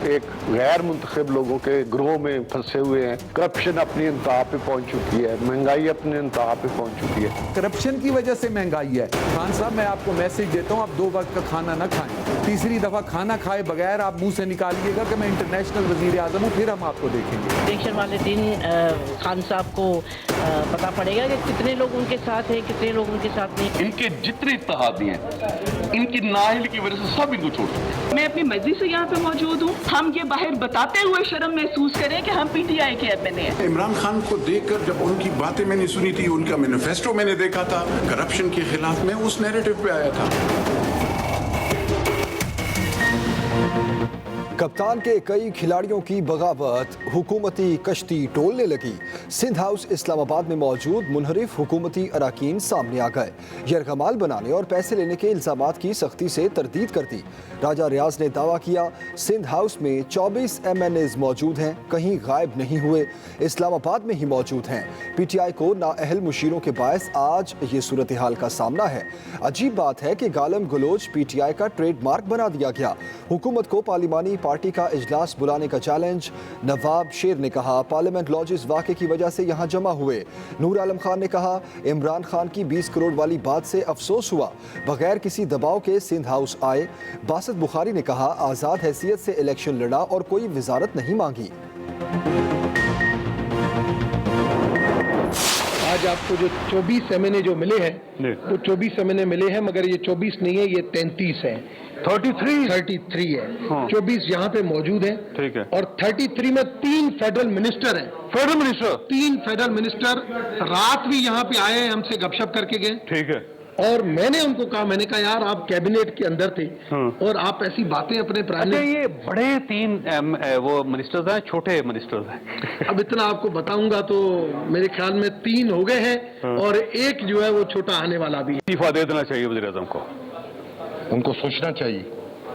एक गैर मुंतखब लोगों के ग्रोह में फंसे हुए हैं। करप्शन अपनी इंतहा पे पहुंच चुकी है, महंगाई अपनी इंतहा पे पहुंच चुकी है। करप्शन की वजह से महंगाई है। खान साहब, मैं आपको मैसेज देता हूँ, आप 2 वक्त का खाना ना खाएं। तीसरी दफा खाना खाए बगैर आप मुंह से निकालिएगा कि मैं इंटरनेशनल वजीर आजम हूँ, फिर हम आपको देखेंगे। इलेक्शन वाले दिन खान साहब को पता पड़ेगा कि कितने लोग उनके साथ हैं, कितने लोग उनके साथ नहीं। इनके जितने इत्तेहादी हैं, इनकी नाहिल की वजह से सब इनको छोड़ सकते। मैं अपनी मर्जी से यहाँ पे मौजूद हूँ। हम ये बाहर बताते हुए शर्म महसूस करें कि हम PTI के एमएलए हैं। इमरान खान को देखकर जब उनकी बातें मैंने सुनी थी, उनका मैनिफेस्टो मैंने देखा था, करप्शन के खिलाफ मैं उस नैरेटिव पे आया था। कप्तान के कई खिलाड़ियों की बगावत हुकूमती कश्ती टोलने लगी। सिंध हाउस इस्लामाबाद में मौजूद मुनहरिफ हुकूमती अराकीन सामने आ गए। यरगमाल बनाने और पैसे लेने के इल्जामात की सख्ती से तरदीद कर दी। राजा रियाज ने दावा किया सिंध हाउस में 24 MNAs मौजूद हैं, कहीं गायब नहीं हुए, इस्लामाबाद में ही मौजूद हैं। PTI को नाअहल मुशीरों के बायस आज ये सूरत हाल का सामना है। अजीब बात है कि गालम गलोच PTI का ट्रेडमार्क बना दिया गया। हुकूमत को पार्लिमानी पार्टी का इजलास बुलाने का चैलेंज। नवाब शेर ने कहा पार्लियामेंट लॉजिस वाक़े की वजह से यहाँ जमा हुए। नूर आलम खान ने कहा इमरान खान की 20 करोड़ वाली बात से अफसोस हुआ, बगैर किसी दबाव के सिंध हाउस आए। बासित बुखारी ने कहा आज़ाद हैसियत से इलेक्शन लड़ा और कोई वजारत नहीं मांगी। आज आपको जो 24 MNA जो मिले हैं, वो 24 MNA मिले हैं, मगर ये 24 नहीं है, ये 33 है। 33 है। हाँ। 24 यहाँ पे मौजूद हैं। ठीक है। और 33 में 3 फेडरल मिनिस्टर हैं। 3 फेडरल मिनिस्टर रात भी यहाँ पे आए, हमसे गपशप करके गए। ठीक है। और मैंने उनको कहा, मैंने कहा यार आप कैबिनेट के अंदर थे। हाँ। और आप ऐसी बातें अपने प्राइम मिनिस्टर। ये बड़े 3 वो मिनिस्टर्स हैं, छोटे मिनिस्टर्स हैं। अब इतना आपको बताऊंगा तो मेरे ख्याल में 3 हो गए हैं। हाँ। और एक जो है वो छोटा आने वाला भी है। इस्तीफा दे देना चाहिए वज़ीर आज़म को, उनको सोचना चाहिए।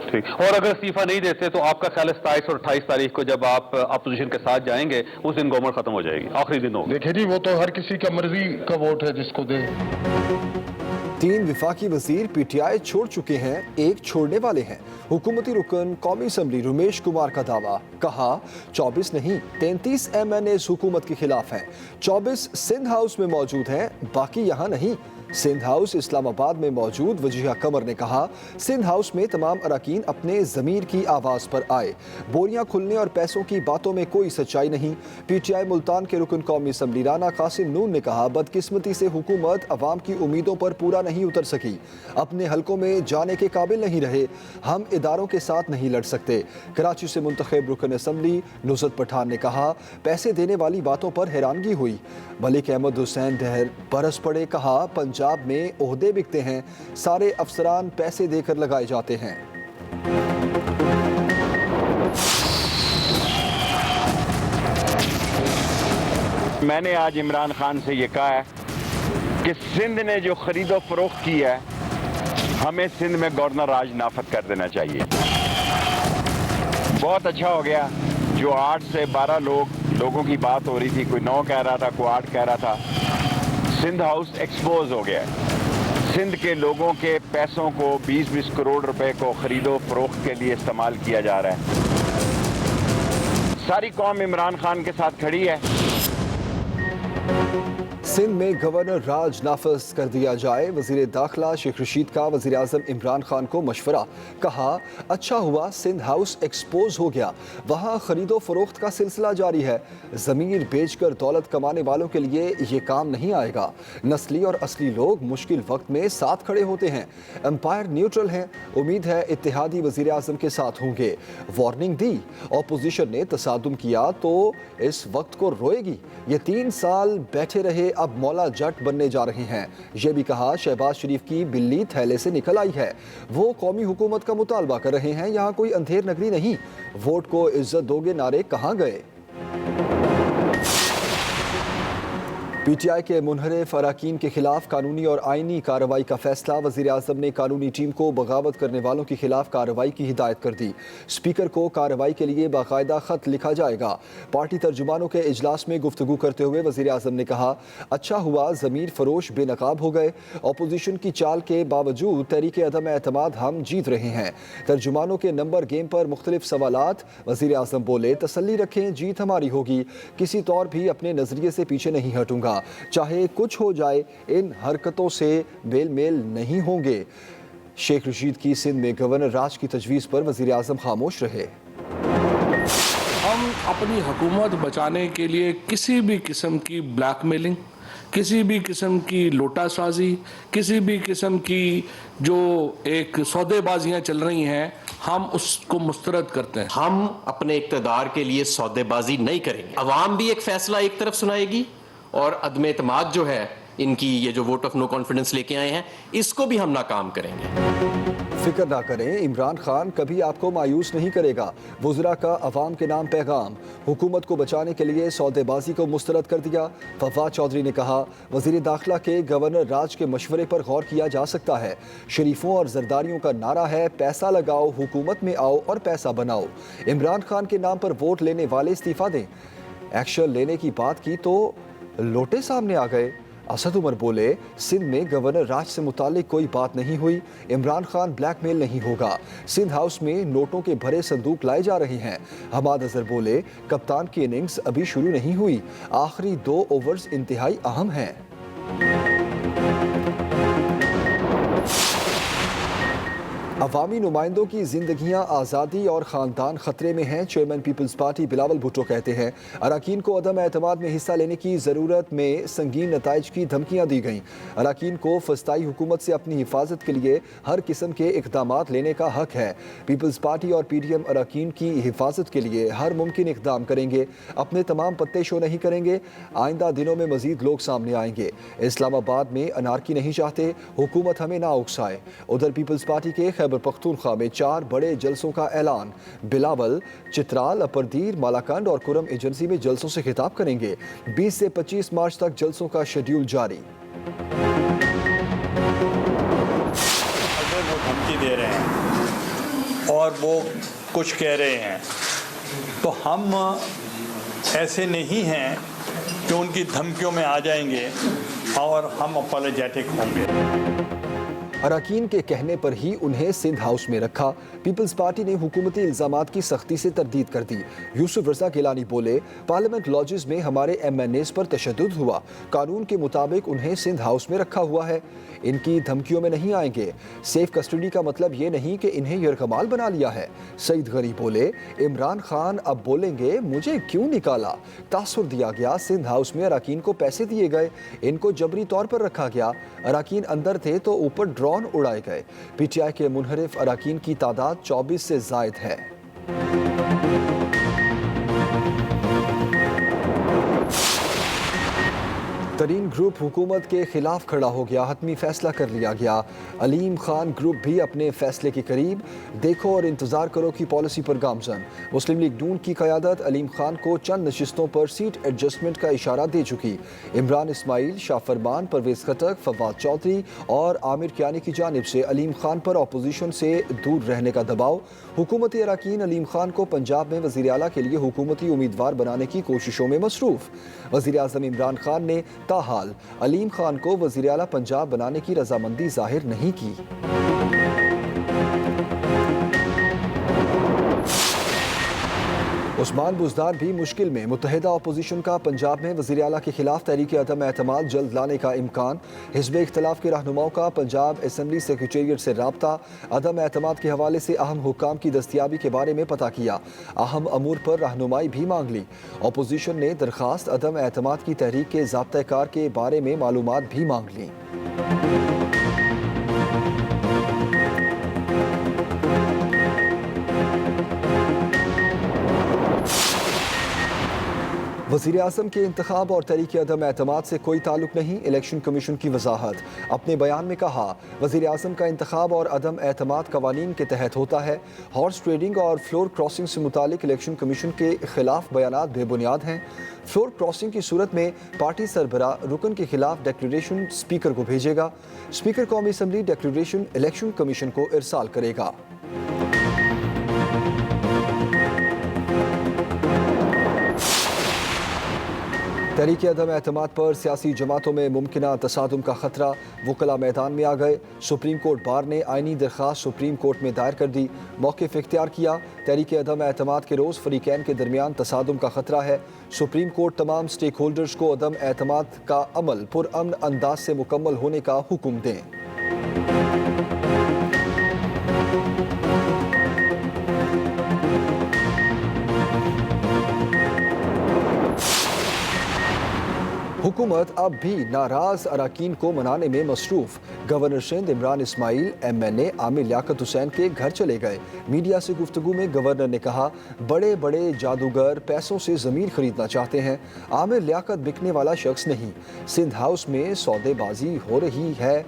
ठीक। और अगर इस्तीफा नहीं देते तो आपका ख्याल है 27 और 28 तारीख को जब आप अपोजिशन के साथ जाएंगे उस दिन गवर्नमेंट खत्म हो जाएगी, आखिरी दिन होगा। देखिए जी, वो तो हर किसी का मर्जी का वोट है, जिसको दे। 3 विफाकी वजीर PTI छोड़ चुके हैं, एक छोड़ने वाले हैं। हुकूमती रुकन कौमी असम्बली रमेश कुमार का दावा, कहा 24 नहीं 33 MNAs हुकूमत के खिलाफ हैं। 24 सिंध हाउस में मौजूद हैं, बाकी यहाँ नहीं। सिंध हाउस इस्लामाबाद में मौजूद वजीहा कमर ने कहा सिंध हाउस में तमाम अराकीन अपने ज़मीर की आवाज़ पर आए। बोरियां खुलने और पैसों की बातों में कोई सच्चाई नहीं। PTI मुल्तान के रुकन कौमी असम्बली राना कासिम नून ने कहा बदकिस्मती से हुकूमत अवाम की उम्मीदों पर पूरा नहीं उतर सकी, अपने हलकों में जाने के काबिल नहीं रहे। हम इदारों के साथ नहीं लड़ सकते। कराची से मुंतखब रुकन असम्बली नुसरत पठान ने कहा पैसे देने वाली बातों पर हैरानगी हुई। मलिक अहमद हुसैन डहर बरस पड़े, कहा पंजाब में ओहदे बिकते हैं, सारे अफसरान पैसे देकर लगाए जाते हैं। मैंने आज इमरान खान से ये कहा है कि सिंध ने जो खरीदो फरोख्त की है, हमें सिंध में गवर्नर राज नाफद कर देना चाहिए। बहुत अच्छा हो गया जो 8 से 12 लोगों की बात हो रही थी, कोई 9 कह रहा था, कोई 8 कह रहा था। सिंध हाउस एक्सपोज हो गया है। सिंध के लोगों के पैसों को 20-20 करोड़ रुपए को खरीदो फरोख्त के लिए इस्तेमाल किया जा रहा है। सारी कौम इमरान खान के साथ खड़ी है। सिंध में गवर्नर राज नाफज कर दिया जाए। वजीर दाखिला शेख रशीद का वजीर आज़म इमरान खान को मशवरा, कहा अच्छा हुआ सिंध हाउस एक्सपोज हो गया, वहाँ खरीदो फरोख्त का सिलसिला जारी है। ज़मीर बेचकर दौलत कमाने वालों के लिए ये काम नहीं आएगा। नस्ली और असली लोग मुश्किल वक्त में साथ खड़े होते हैं। एम्पायर न्यूट्रल हैं, उम्मीद है इत्तेहादी वजीर आज़म के साथ होंगे। वार्निंग दी, अपोजिशन ने तसादुम किया तो इस वक्त को रोएगी। ये 3 साल बैठे रहे, अब मौला जट बनने जा रहे हैं। यह भी कहा शहबाज शरीफ की बिल्ली थैले से निकल आई है, वो कौमी हुकूमत का मुतालबा कर रहे हैं, यहाँ कोई अंधेर नगरी नहीं। वोट को इज्जत दोगे नारे कहाँ गए। पीटीआई के मुनहरिफ अरकान के खिलाफ कानूनी और आईनी कार्रवाई का फैसला। वज़ीर-ए-आज़म ने कानूनी टीम को बगावत करने वालों के खिलाफ कार्रवाई की हिदायत कर दी। स्पीकर को कार्रवाई के लिए बाकायदा खत लिखा जाएगा। पार्टी तर्जुमानों के इजलास में गुफ्तगू करते हुए वज़ीर-ए-आज़म ने कहा, अच्छा हुआ ज़मीर फरोश बेनकाब हो गए। अपोजिशन की चाल के बावजूद तहरीक अदम एतमाद हम जीत रहे हैं। तर्जुमानों के नंबर गेम पर मुख्तलिफ सवालात। वज़ीर-ए-आज़म बोले, तसल्ली रखें, जीत हमारी होगी। किसी तौर भी अपने नजरिए से पीछे नहीं हटूंगा, चाहे कुछ हो जाए। इन हरकतों से बेलमेल नहीं होंगे। शेख रशीद की सिंध में गवर्नर राज की तजवीज़ पर वज़ीर-ए-आज़म खामोश रहे। हम अपनी हुकूमत बचाने के लिए किसी भी किस्म की ब्लैकमेलिंग, किसी भी किस्म की लोटासाजी, किसी भी किस्म की जो एक सौदेबाजियां चल रही हैं, हम उसको मुस्तरद करते हैं। हम अपने इक़्तिदार के लिए सौदेबाजी नहीं करेंगे। अवाम भी एक फैसला एक तरफ सुनाएगी और अदम एतमाद जो है, इनकी ये जो वोट ऑफ नो कॉन्फिडेंस लेके आए हैं, इसको भी हम नाकाम करेंगे। फिक्र ना करें, इमरान खान कभी आपको मायूस नहीं करेगा। वज़रा का अवाम के नाम पैगाम। हुकूमत को बचाने के लिए सौदेबाजी को मुस्तरद कर दिया। फवाद चौधरी ने कहा, वज़ीर दाखिला के गवर्नर राज के मशवरे पर गौर किया जा सकता है। शरीफों और जरदारियों का नारा है, पैसा लगाओ, हुकूमत में आओ और पैसा बनाओ। इमरान खान के नाम पर वोट लेने वाले इस्तीफा दें। एक्शन लेने की बात की तो लोटे सामने आ गए। असद उमर बोले, सिंध में गवर्नर राज से मुतालिक कोई बात नहीं हुई। इमरान खान ब्लैकमेल नहीं होगा। सिंध हाउस में नोटों के भरे संदूक लाए जा रहे हैं। हमाद अजहर बोले, कप्तान की इनिंग्स अभी शुरू नहीं हुई, आखिरी 2 ओवर्स इंतहाई अहम हैं। अवामी नुमाइंदों की जिंदगियां, आज़ादी और ख़ानदान ख़तरे में हैं। चेयरमैन पीपल्स पार्टी बिलावल भुट्टो कहते हैं, अरकान को अदम एतमाद में हिस्सा लेने की ज़रूरत में संगीन नताइज की धमकियां दी गईं। अरकान को फस्ताई हुकूमत से अपनी हिफाजत के लिए हर किस्म के इक़दामात लेने का हक है। पीपल्स पार्टी और PDM अरकान की हिफाजत के लिए हर मुमकिन इक़दाम करेंगे। अपने तमाम पत्ते शो नहीं करेंगे। आइंदा दिनों में मज़ीद लोग सामने आएंगे। इस्लामाबाद में अनारकी नहीं चाहते, हुकूमत हमें ना उकसाए। उधर पीपल्स पार्टी के खैबर पख्तूनख्वा में 4 बड़े जलसों का ऐलान। बिलावल, चित्राल, अपरदीर, मालाकंड और कुरम एजेंसी में जलसों से खिताब करेंगे। 20 से 25 मार्च तक जलसों का शेड्यूल जारी। अगर वो धमकी दे रहे हैं और वो कुछ कह रहे हैं, तो हम ऐसे नहीं हैं कि उनकी धमकियों में आ जाएंगे और हम अपॉलोजेटिक होंगे। अरकान के कहने पर ही उन्हें सिंध हाउस में रखा। पीपल्स पार्टी ने हुकूमती इल्जामात की सख्ती से तरदीद कर दी। यूसुफ रज़ा गिलानी बोले, पार्लियामेंट लॉजेस में हमारे MNAs पर तशद्दुद हुआ। कानून के मुताबिक उन्हें सिंध हाउस में रखा हुआ है। इनकी धमकियों में नहीं आएंगे। सेफ कस्टडी का मतलब ये नहीं कि इन्हें यरगमाल बना लिया है। सईद गरीब बोले, इमरान खान अब बोलेंगे मुझे क्यों निकाला। तासुर दिया गया, सिंध हाउस में अरकान को पैसे दिए गए, इनको जबरी तौर पर रखा गया। अरकान अंदर थे तो ऊपर ड्रोन उड़ाए गए। PTI के मुनहरिफ अरकान की तादाद 24 से जायद है। तरीन ग्रुप हुकूमत के खिलाफ खड़ा हो गया। हतमी फैसला कर लिया गया। अलीम खान ग्रुप भी अपने फैसले के करीब। देखो और इंतजार करो की पॉलिसी पर गामजन। मुस्लिम लीग नून की क़यादत अलीम खान को चंद नशिस्तों पर सीट एडजस्टमेंट का इशारा दे चुकी। इमरान इस्माइल, शाह फरमान, परवेज खटक, फवाद चौधरी और आमिर कियानी की जानिब से अलीम खान पर अपोजिशन से दूर रहने का दबाव। हुकूमती अरकान अलीम खान को पंजाब में वज़ीर आला के लिए हुकूमती उम्मीदवार बनाने की कोशिशों में मसरूफ़। वज़ीर आज़म इमरान खान ने ताहाल अलीम खान को वज़ीर आला पंजाब बनाने की रजामंदी जाहिर नहीं की। उस्मान बुज़दार भी मुश्किल में। मुत्तहिदा अपोजिशन का पंजाब में वज़ीर आला के खिलाफ तहरीक अदम एतमाद जल्द लाने का इम्कान। हिज़्ब इख्तिलाफ के रहनुमाओं का पंजाब असम्बली सेक्रेटेरिएट से राब्ता। अदम एतमाद के हवाले से अहम हुक्काम की दस्तियाबी के बारे में पता किया। अहम अमूर पर रहनुमाई भी मांग ली। अपोजिशन ने दरख्वास्त अदम एतमाद की तहरीक के ज़ाब्ता-ए-कार के बारे में मालूमात भी मांग ली। वज़ीर आज़म के इंतखाब और तहरीक अदम एतमाद से कोई ताल्लुक नहीं, इलेक्शन कमीशन की वजाहत। अपने बयान में कहा, वज़ीर आज़म का इंतखाब और अदम एतमाद कवानीन के तहत होता है। हॉर्स ट्रेडिंग और फ्लोर क्रॉसिंग से मुतालिक इलेक्शन कमीशन के खिलाफ बयानात बेबुनियाद हैं। फ्लोर क्रॉसिंग की सूरत में पार्टी सरबरा रुकन के खिलाफ डिक्लेरेशन स्पीकर को भेजेगा। स्पीकर कौमी असम्बली डिक्लेरेशन इलेक्शन कमीशन को इरसाल करेगा। तहरीक अदम एतमाद पर सियासी जमातों में मुमकिना तसादुम का खतरा, वकला मैदान में आ गए। सुप्रीम कोर्ट बार ने आइनी दरख्वास्त सुप्रीम कोर्ट में दायर कर दी, मौक़िफ़ इख्तियार किया। तहरीक अदम एतमाद के रोज़ फरीकैन के दरमियान तसादुम का खतरा है। सुप्रीम कोर्ट तमाम स्टेक होल्डर्स को अदम एतमाद का अमल पुरअमन अंदाज से मुकम्मल होने का हुक्म दें। हुकूमत अब भी नाराज अराकीन को मनाने में मसरूफ। गवर्नर सिंध इमरान इस्माइल MNA आमिर लियाकत हुसैन के घर चले गए। मीडिया से गुफ्तगू में गवर्नर ने कहा, बड़े बड़े जादूगर पैसों से ज़मीन खरीदना चाहते हैं, आमिर लियाकत बिकने वाला शख्स नहीं। सिंध हाउस में सौदेबाजी हो रही है,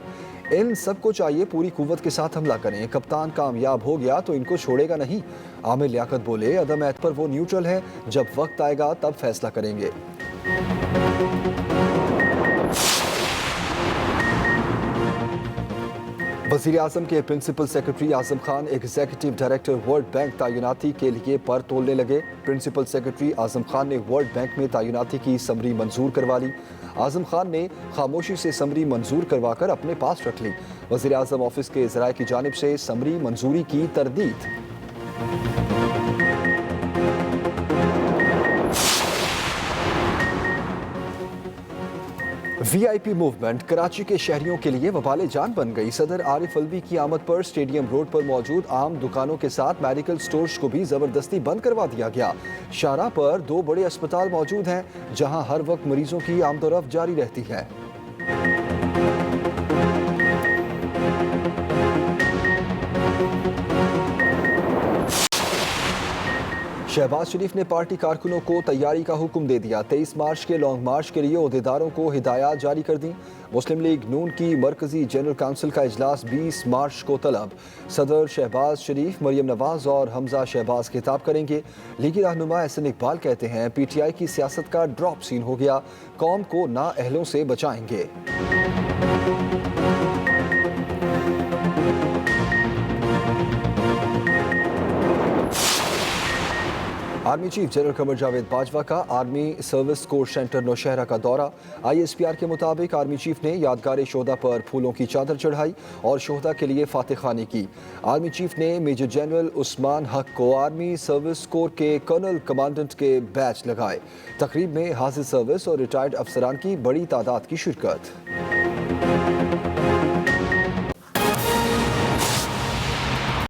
इन सबको चाहिए पूरी कुव्वत के साथ हमला करें। कप्तान कामयाब हो गया तो इनको छोड़ेगा नहीं। आमिर लियाकत बोले, अदम ऐत पर वो न्यूट्रल है, जब वक्त आएगा तब फैसला करेंगे। वज़ीर आज़म के principal secretary Azam Khan executive director World Bank तैनाती के लिए पर तोलने लगे। प्रिंसिपल सेक्रेटरी आज़म खान ने वर्ल्ड बैंक में तैनाती की समरी मंजूर करवा ली। आज़म खान ने खामोशी से समरी मंजूर करवाकर अपने पास रख ली। वज़ीर आज़म ऑफिस के ज़राए की जानिब से समरी मंजूरी की तरदीद। VIP मूवमेंट कराची के शहरियों के लिए वबाले जान बन गई। सदर आरिफ अलवी की आमद पर स्टेडियम रोड पर मौजूद आम दुकानों के साथ मेडिकल स्टोर्स को भी जबरदस्ती बंद करवा दिया गया। शाहराह पर 2 बड़े अस्पताल मौजूद हैं, जहां हर वक्त मरीजों की आमदोरफ्त जारी रहती है। शहबाज शरीफ ने पार्टी कारकुनों को तैयारी का हुक्म दे दिया। 23 मार्च के लॉन्ग मार्च के लिए ओहदेदारों को हिदायत जारी कर दी। मुस्लिम लीग नून की मरकजी जनरल काउंसिल का इजलास 20 मार्च को तलब। सदर शहबाज शरीफ, मरियम नवाज और हमजा शहबाज खिताब करेंगे। लीगी रहनुमा एहसन इकबाल कहते हैं, PTI की सियासत का ड्रॉप सीन हो गया, कौम को नाअहलों से बचाएंगे। Army chief general Qamar Javed Bajwa का army service corps centre Nowshera का दौरा। ISPR के मुताबिक आर्मी चीफ ने यादगार शोहदा पर फूलों की चादर चढ़ाई और शोहदा के लिए फातिह खानी की। आर्मी चीफ ने मेजर जनरल उस्मान हक को आर्मी सर्विस कोर के कर्नल कमांडेंट के बैच लगाए। तकरीब में हाजिर सर्विस और रिटायर्ड अफसरान की बड़ी तादाद की शिरकत।